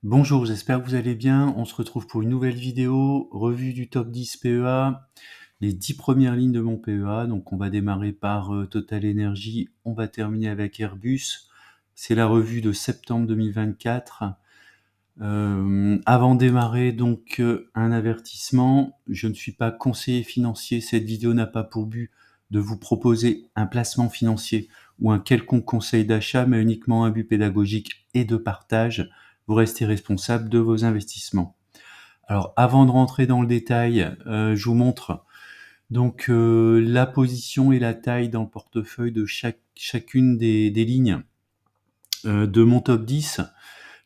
Bonjour, j'espère que vous allez bien. On se retrouve pour une nouvelle vidéo, revue du top 10 PEA, les 10 premières lignes de mon PEA. Donc on va démarrer par Total Energy, on va terminer avec Airbus. C'est la revue de septembre 2024. Avant de démarrer, donc un avertissement, je ne suis pas conseiller financier. Cette vidéo n'a pas pour but de vous proposer un placement financier ou un quelconque conseil d'achat, mais uniquement un but pédagogique et de partage. Vous restez responsable de vos investissements. Alors, avant de rentrer dans le détail, je vous montre donc la position et la taille dans le portefeuille de chacune des lignes de mon top 10.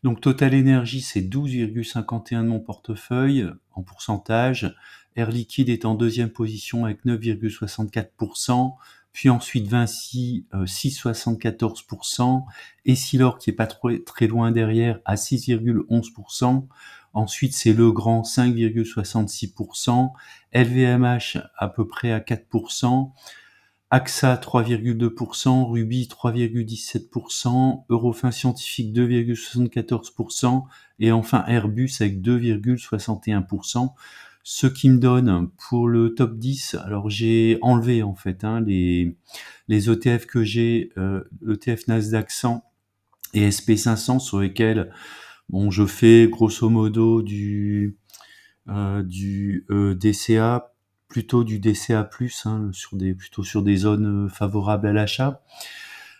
Donc Total Energy, c'est 12,51 de mon portefeuille en pourcentage. Air Liquide est en deuxième position avec 9,64%. Puis ensuite Vinci, 6,74%. Essilor, qui est pas très loin derrière, à 6,11%. Ensuite, c'est Legrand, 5,66%. LVMH, à peu près à 4%. AXA 3,2%, Ruby 3,17%, Eurofin Scientifique 2,74% et enfin Airbus avec 2,61%. Ce qui me donne pour le top 10, alors j'ai enlevé en fait les ETF que j'ai, ETF Nasdaq 100 et SP500 sur lesquels bon je fais grosso modo du DCA, plutôt du DCA+, hein, plutôt sur des zones favorables à l'achat.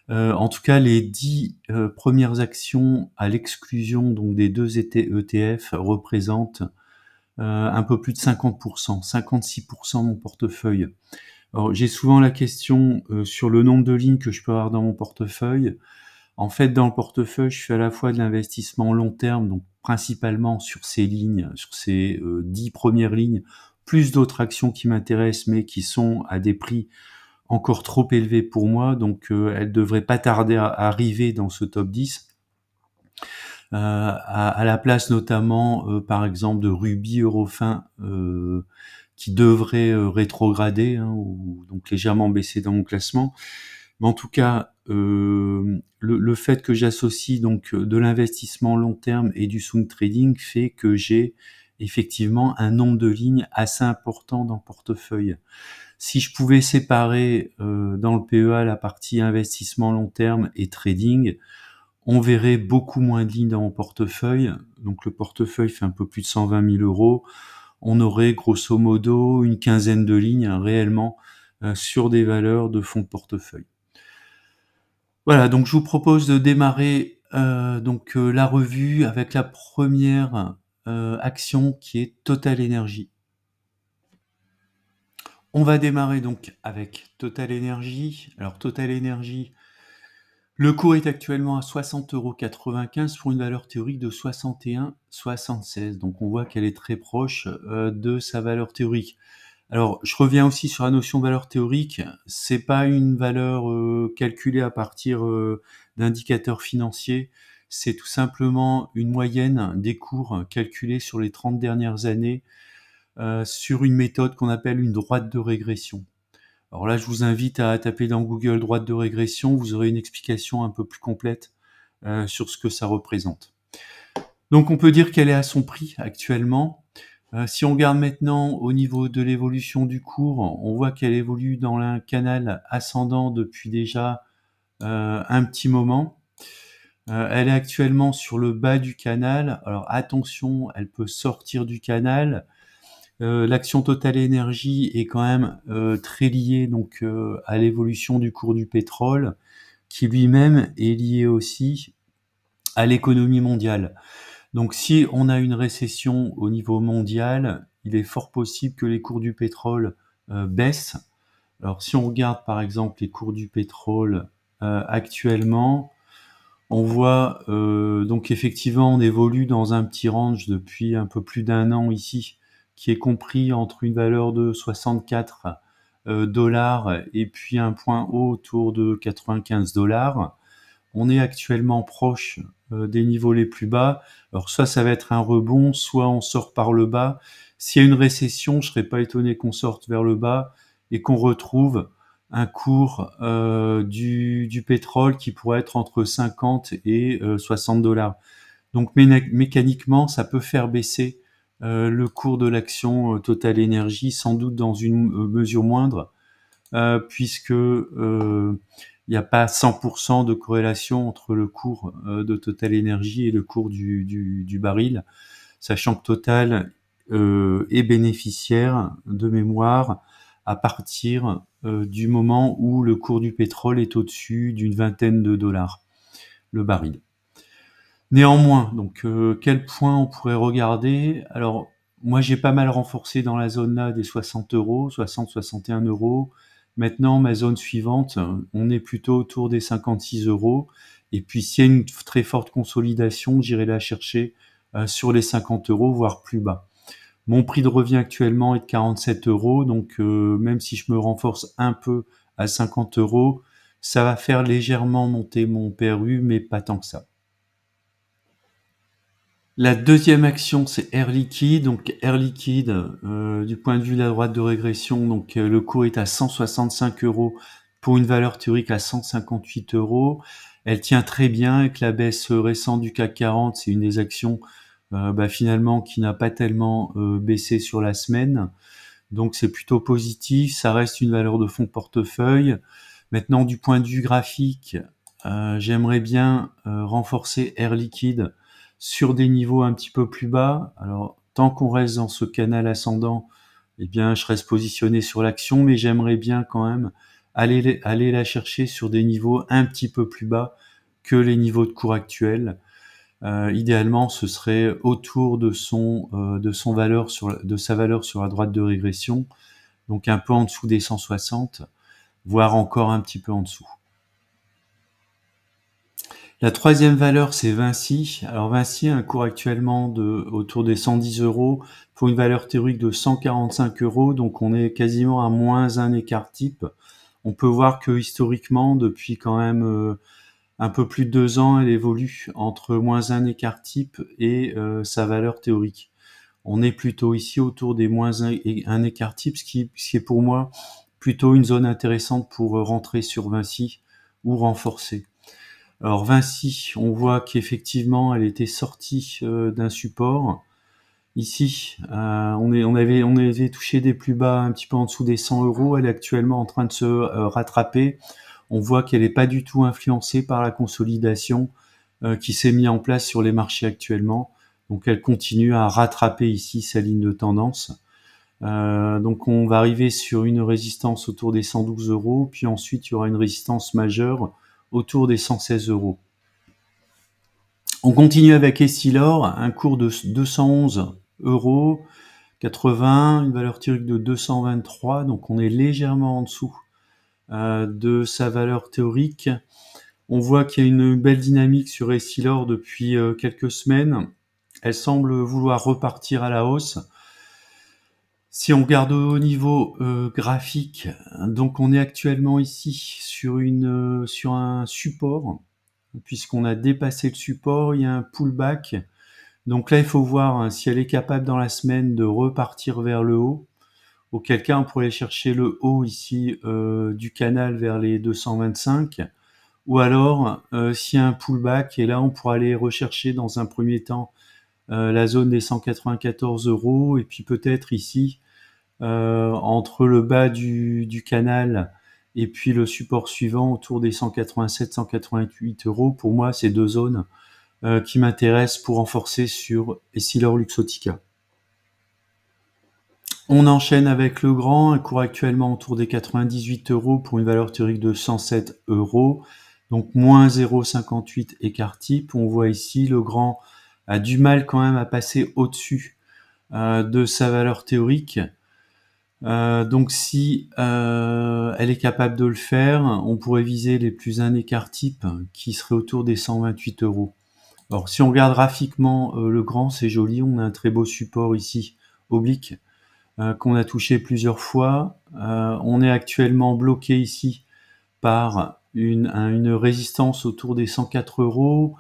En tout cas, les 10 premières actions à l'exclusion donc des deux ETF représentent un peu plus de 50%, 56% de mon portefeuille. Alors, j'ai souvent la question sur le nombre de lignes que je peux avoir dans mon portefeuille. En fait, dans le portefeuille, je fais à la fois de l'investissement long terme, donc principalement sur ces lignes, sur ces 10 premières lignes, plus d'autres actions qui m'intéressent, mais qui sont à des prix encore trop élevés pour moi, donc elles devraient pas tarder à arriver dans ce top 10. À la place notamment, par exemple, de Ruby, Eurofin, qui devrait rétrograder, hein, ou donc légèrement baisser dans mon classement. Mais en tout cas, le fait que j'associe donc de l'investissement long terme et du swing trading fait que j'ai effectivement un nombre de lignes assez important dans le portefeuille. Si je pouvais séparer dans le PEA la partie investissement long terme et trading, on verrait beaucoup moins de lignes dans mon portefeuille. Donc le portefeuille fait un peu plus de 120 000 euros. On aurait grosso modo une quinzaine de lignes réellement sur des valeurs de fonds de portefeuille. Voilà, donc je vous propose de démarrer la revue avec la première action qui est Total Energy. On va démarrer donc avec Total Energy. Alors Total Energy, le cours est actuellement à 60,95 € pour une valeur théorique de 61,76. Donc on voit qu'elle est très proche de sa valeur théorique. Alors, je reviens aussi sur la notion de valeur théorique. C'est pas une valeur calculée à partir d'indicateurs financiers. C'est tout simplement une moyenne des cours calculés sur les 30 dernières années sur une méthode qu'on appelle une droite de régression. Alors là, je vous invite à taper dans Google droite de régression. Vous aurez une explication un peu plus complète sur ce que ça représente. Donc, on peut dire qu'elle est à son prix actuellement. Si on regarde maintenant au niveau de l'évolution du cours, on voit qu'elle évolue dans un canal ascendant depuis déjà un petit moment. Elle est actuellement sur le bas du canal. Alors attention, elle peut sortir du canal. L'action Total Energy est quand même très liée donc à l'évolution du cours du pétrole, qui lui-même est lié aussi à l'économie mondiale. Donc si on a une récession au niveau mondial, il est fort possible que les cours du pétrole baissent. Alors si on regarde par exemple les cours du pétrole actuellement, on voit donc effectivement on évolue dans un petit range depuis un peu plus d'un an ici, qui est compris entre une valeur de 64 dollars et puis un point haut autour de 95 dollars. On est actuellement proche des niveaux les plus bas. Alors soit ça va être un rebond, soit on sort par le bas. S'il y a une récession, je serais pas étonné qu'on sorte vers le bas et qu'on retrouve un cours du pétrole qui pourrait être entre 50 et 60 dollars. Donc mécaniquement, ça peut faire baisser le cours de l'action Total Energy, sans doute dans une mesure moindre, puisque il n'y a pas 100% de corrélation entre le cours de Total Energy et le cours du baril, sachant que Total est bénéficiaire de mémoire à partir du moment où le cours du pétrole est au-dessus d'une vingtaine de dollars le baril. Néanmoins, donc quel point on pourrait regarder? Alors moi j'ai pas mal renforcé dans la zone là des 60 euros, 60-61 euros. Maintenant ma zone suivante, on est plutôt autour des 56 euros. Et puis s'il y a une très forte consolidation, j'irai la chercher sur les 50 euros, voire plus bas. Mon prix de revient actuellement est de 47 euros, donc même si je me renforce un peu à 50 euros, ça va faire légèrement monter mon PRU, mais pas tant que ça. La deuxième action, c'est Air Liquide. Donc Air Liquide, du point de vue de la droite de régression, donc le cours est à 165 euros pour une valeur théorique à 158 euros. Elle tient très bien avec la baisse récente du CAC 40. C'est une des actions finalement qui n'a pas tellement baissé sur la semaine. Donc c'est plutôt positif. Ça reste une valeur de fonds de portefeuille. Maintenant, du point de vue graphique, j'aimerais bien renforcer Air Liquide sur des niveaux un petit peu plus bas. Alors, tant qu'on reste dans ce canal ascendant, eh bien, je reste positionné sur l'action, mais j'aimerais bien quand même aller la chercher sur des niveaux un petit peu plus bas que les niveaux de cours actuels. Idéalement, ce serait autour de sa valeur sur la droite de régression, donc un peu en dessous des 160, voire encore un petit peu en dessous. La troisième valeur, c'est Vinci. Alors Vinci a un cours actuellement autour des 110 euros pour une valeur théorique de 145 euros. Donc on est quasiment à moins un écart type. On peut voir que historiquement, depuis quand même un peu plus de 2 ans, elle évolue entre moins un écart type et sa valeur théorique. On est plutôt ici autour des moins un écart type, ce qui est pour moi plutôt une zone intéressante pour rentrer sur Vinci ou renforcer. Alors Vinci, on voit qu'effectivement, elle était sortie d'un support. Ici, on avait touché des plus bas un petit peu en dessous des 100 euros. Elle est actuellement en train de se rattraper. On voit qu'elle n'est pas du tout influencée par la consolidation qui s'est mise en place sur les marchés actuellement. Donc elle continue à rattraper ici sa ligne de tendance. Donc on va arriver sur une résistance autour des 112 euros, puis ensuite il y aura une résistance majeure autour des 116 euros. On continue avec Essilor, un cours de 211 euros 80, une valeur théorique de 223, donc on est légèrement en dessous de sa valeur théorique. On voit qu'il y a une belle dynamique sur Essilor depuis quelques semaines. Elle semble vouloir repartir à la hausse. Si on regarde au niveau graphique, donc on est actuellement ici sur un support, puisqu'on a dépassé le support, il y a un pullback. Donc là, il faut voir si elle est capable dans la semaine de repartir vers le haut. Auquel cas, on pourrait aller chercher le haut ici du canal vers les 225. Ou alors, s'il y a un pullback, et là, on pourra aller rechercher dans un premier temps la zone des 194 euros. Et puis peut-être ici, entre le bas du canal et puis le support suivant autour des 187-188 euros. Pour moi, c'est deux zones qui m'intéressent pour renforcer sur Essilor Luxottica. On enchaîne avec le grand, un cours actuellement autour des 98 euros pour une valeur théorique de 107 euros. Donc moins 0,58 écart type. On voit ici le grand a du mal quand même à passer au-dessus de sa valeur théorique. Donc si elle est capable de le faire, on pourrait viser les plus un écart type qui serait autour des 128 euros. Alors si on regarde graphiquement le grand, c'est joli, on a un très beau support ici, oblique, qu'on a touché plusieurs fois. On est actuellement bloqué ici par une résistance autour des 104 euros.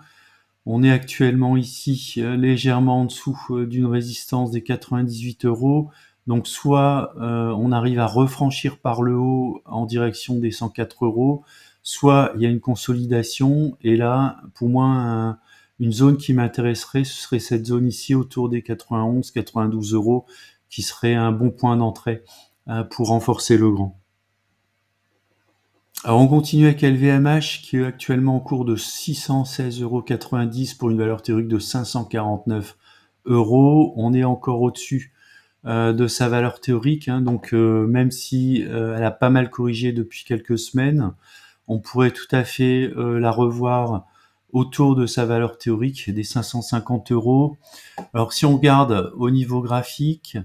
On est actuellement ici légèrement en dessous d'une résistance des 98 euros. Donc soit on arrive à refranchir par le haut en direction des 104 euros, soit il y a une consolidation. Et là, pour moi, Une zone qui m'intéresserait, ce serait cette zone ici autour des 91-92 euros, qui serait un bon point d'entrée pour renforcer le grand. Alors on continue avec LVMH qui est actuellement en cours de 616,90 euros pour une valeur théorique de 549 euros. On est encore au-dessus de sa valeur théorique, donc même si elle a pas mal corrigé depuis quelques semaines, on pourrait tout à fait la revoir autour de sa valeur théorique des 550 euros. Alors si on regarde au niveau graphique,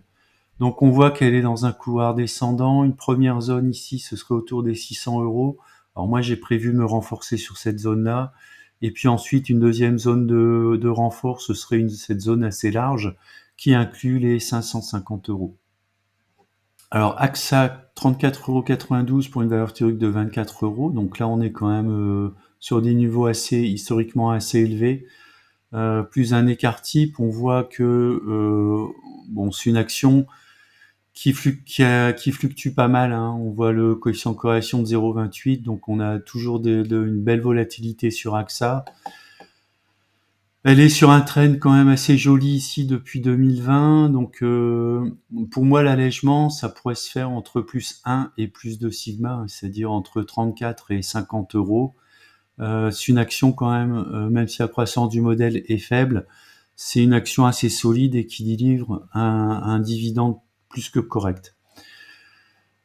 donc on voit qu'elle est dans un couloir descendant. Une première zone ici, ce serait autour des 600 euros. Alors moi j'ai prévu de me renforcer sur cette zone-là. Et puis ensuite une deuxième zone de renfort, ce serait cette zone assez large qui inclut les 550 euros. Alors AXA 34,92 € pour une valeur théorique de 24 euros. Donc là on est quand même sur des niveaux historiquement assez élevés. Plus un écart type, on voit que c'est une action qui fluctue pas mal. On voit le coefficient de corrélation de 0,28, donc on a toujours une belle volatilité sur AXA. Elle est sur un trend quand même assez joli ici depuis 2020, donc pour moi l'allègement ça pourrait se faire entre plus 1 et plus 2 sigma, c'est-à-dire entre 34 et 50 euros. C'est une action quand même si la croissance du modèle est faible, c'est une action assez solide et qui délivre un dividende plus que correct.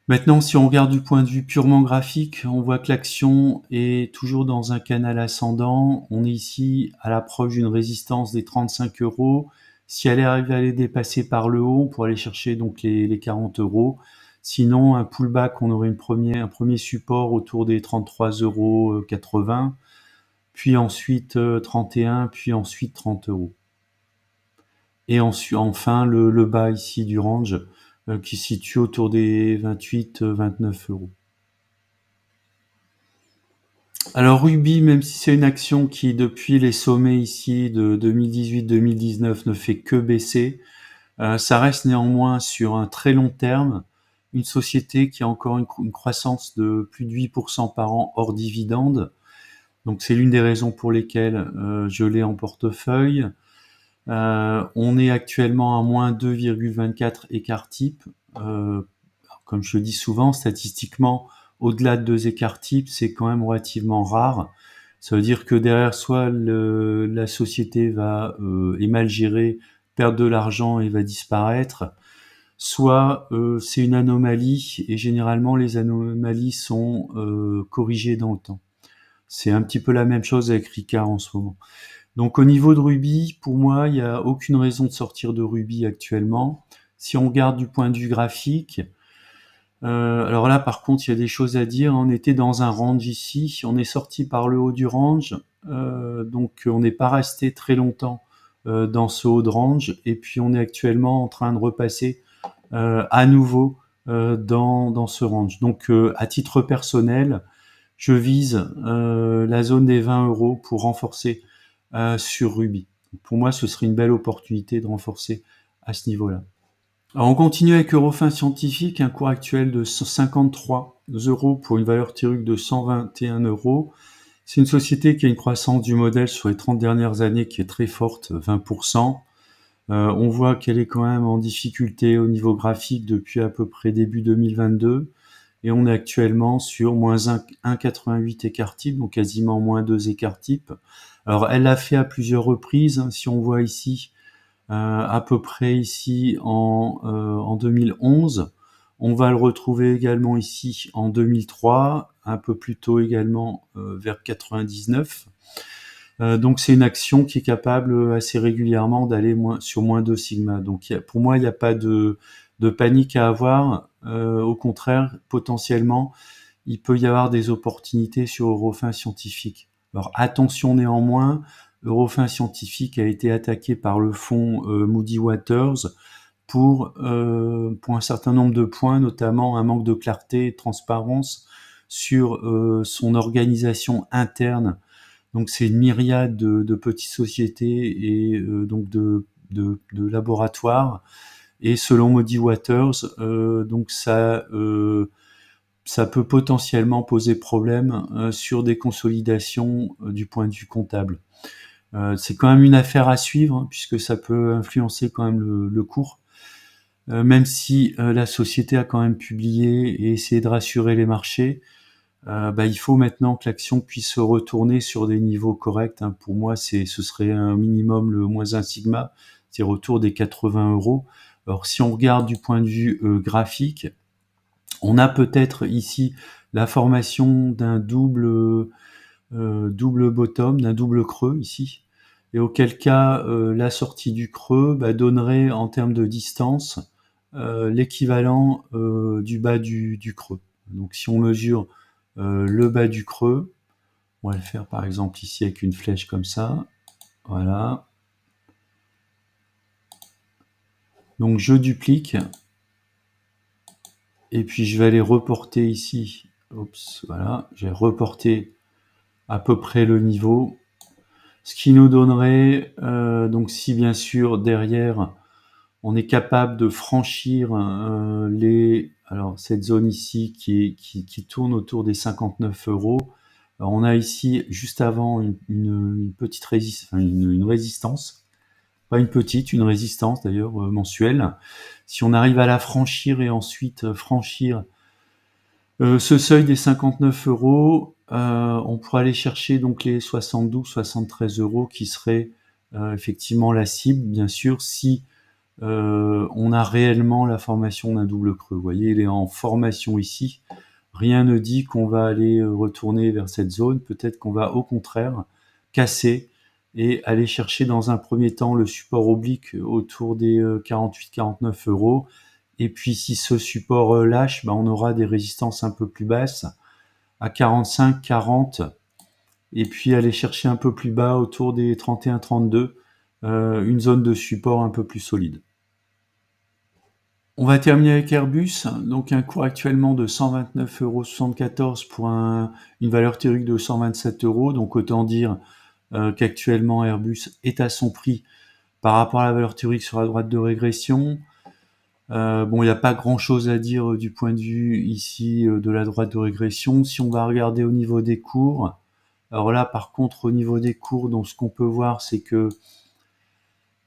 Maintenant, si on regarde du point de vue purement graphique, on voit que l'action est toujours dans un canal ascendant. On est ici à l'approche d'une résistance des 35 euros. Si elle arrive à les dépasser par le haut, on pourrait aller chercher donc les 40 euros. Sinon, un pullback, on aurait un premier support autour des 33,80 euros, puis ensuite 31, puis ensuite 30 euros. Et enfin, le bas ici du range, qui se situe autour des 28-29 euros. Alors Ruby, même si c'est une action qui depuis les sommets ici de 2018-2019 ne fait que baisser, ça reste néanmoins sur un très long terme une société qui a encore une croissance de plus de 8% par an hors dividende. Donc c'est l'une des raisons pour lesquelles je l'ai en portefeuille. On est actuellement à moins 2,24 écart type. Comme je le dis souvent, statistiquement, au-delà de 2 écarts types, c'est quand même relativement rare. Ça veut dire que derrière soi, la société est mal gérée, perdre de l'argent et va disparaître. Soit c'est une anomalie, et généralement les anomalies sont corrigées dans le temps. C'est un petit peu la même chose avec Ricard en ce moment. Donc au niveau de Ruby, pour moi, il n'y a aucune raison de sortir de Ruby actuellement. Si on regarde du point de vue graphique, alors là par contre il y a des choses à dire. On était dans un range ici, on est sorti par le haut du range, donc on n'est pas resté très longtemps dans ce haut de range, et puis on est actuellement en train de repasser à nouveau dans ce range. Donc à titre personnel, je vise la zone des 20 euros pour renforcer sur Ruby. Pour moi, ce serait une belle opportunité de renforcer à ce niveau-là. Alors, on continue avec Eurofins Scientifique, un cours actuel de 53 euros pour une valeur théorique de 121 euros. C'est une société qui a une croissance du modèle sur les 30 dernières années qui est très forte, 20%. On voit qu'elle est quand même en difficulté au niveau graphique depuis à peu près début 2022. Et on est actuellement sur moins 1,88 écart type, donc quasiment moins 2 écarts type. Alors elle l'a fait à plusieurs reprises, si on voit ici, à peu près ici en 2011. On va le retrouver également ici en 2003, un peu plus tôt également vers 99. Donc c'est une action qui est capable assez régulièrement d'aller sur moins 2 sigma. Donc pour moi, il n'y a pas de panique à avoir. Au contraire, potentiellement, il peut y avoir des opportunités sur Eurofins Scientifique. Alors attention néanmoins, Eurofins Scientifique a été attaqué par le fonds Moody Waters pour un certain nombre de points, notamment un manque de clarté et de transparence sur son organisation interne. Donc c'est une myriade de petites sociétés et donc de laboratoires. Et selon Moody Waters, donc ça peut potentiellement poser problème sur des consolidations du point de vue comptable. C'est quand même une affaire à suivre, hein, puisque ça peut influencer quand même le cours. Même si la société a quand même publié et essayé de rassurer les marchés, il faut maintenant que l'action puisse se retourner sur des niveaux corrects, hein. Pour moi, ce serait un minimum le moins 1 sigma, c'est retour des 80 €. Alors si on regarde du point de vue graphique, on a peut-être ici la formation d'un double bottom, d'un double creux ici, et auquel cas la sortie du creux donnerait en termes de distance l'équivalent du bas du creux. Donc si on mesure le bas du creux, on va le faire par exemple ici avec une flèche comme ça, voilà. Donc je duplique, et puis je vais aller reporter ici, oups, voilà, je vais reporter à peu près le niveau, ce qui nous donnerait, donc si bien sûr derrière on est capable de franchir alors cette zone ici qui tourne autour des 59 €. Alors on a ici juste avant une petite une résistance, pas une petite, une résistance d'ailleurs mensuelle. Si on arrive à la franchir et ensuite franchir ce seuil des 59 €, on pourra aller chercher donc les 72-73 € qui seraient effectivement la cible, bien sûr, si on a réellement la formation d'un double creux. Vous voyez, il est en formation ici. Rien ne dit qu'on va aller retourner vers cette zone. Peut-être qu'on va au contraire casser et aller chercher dans un premier temps le support oblique autour des 48-49 €. Et puis si ce support lâche, on aura des résistances un peu plus basses à 45-40, et puis aller chercher un peu plus bas autour des 31-32, une zone de support un peu plus solide. On va terminer avec Airbus, donc un cours actuellement de 129,74 € pour une valeur théorique de 127 €. Donc autant dire qu'actuellement Airbus est à son prix par rapport à la valeur théorique sur la droite de régression. Il n'y a pas grand chose à dire du point de vue ici de la droite de régression. Si on va regarder au niveau des cours, alors là par contre au niveau des cours, donc ce qu'on peut voir c'est que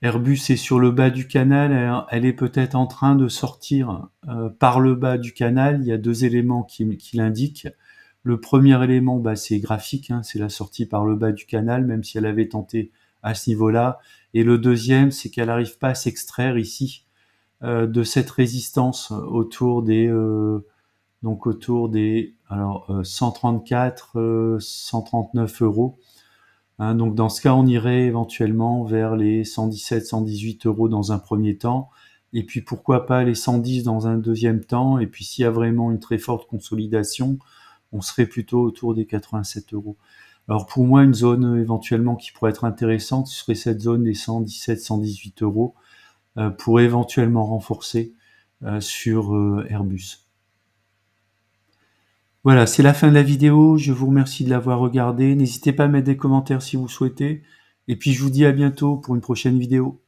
Airbus est sur le bas du canal, elle est peut-être en train de sortir par le bas du canal. Il y a deux éléments qui l'indiquent. Le premier élément, c'est graphique, hein, c'est la sortie par le bas du canal, même si elle avait tenté à ce niveau-là. Et le deuxième, c'est qu'elle n'arrive pas à s'extraire ici de cette résistance autour des 134, 139 €. Hein, donc dans ce cas, on irait éventuellement vers les 117-118 € dans un premier temps, et puis pourquoi pas les 110 dans un deuxième temps, et puis s'il y a vraiment une très forte consolidation, on serait plutôt autour des 87 €. Alors pour moi, une zone éventuellement qui pourrait être intéressante, ce serait cette zone des 117-118 € pour éventuellement renforcer sur Airbus. Voilà, c'est la fin de la vidéo. Je vous remercie de l'avoir regardée. N'hésitez pas à mettre des commentaires si vous souhaitez. Et puis je vous dis à bientôt pour une prochaine vidéo.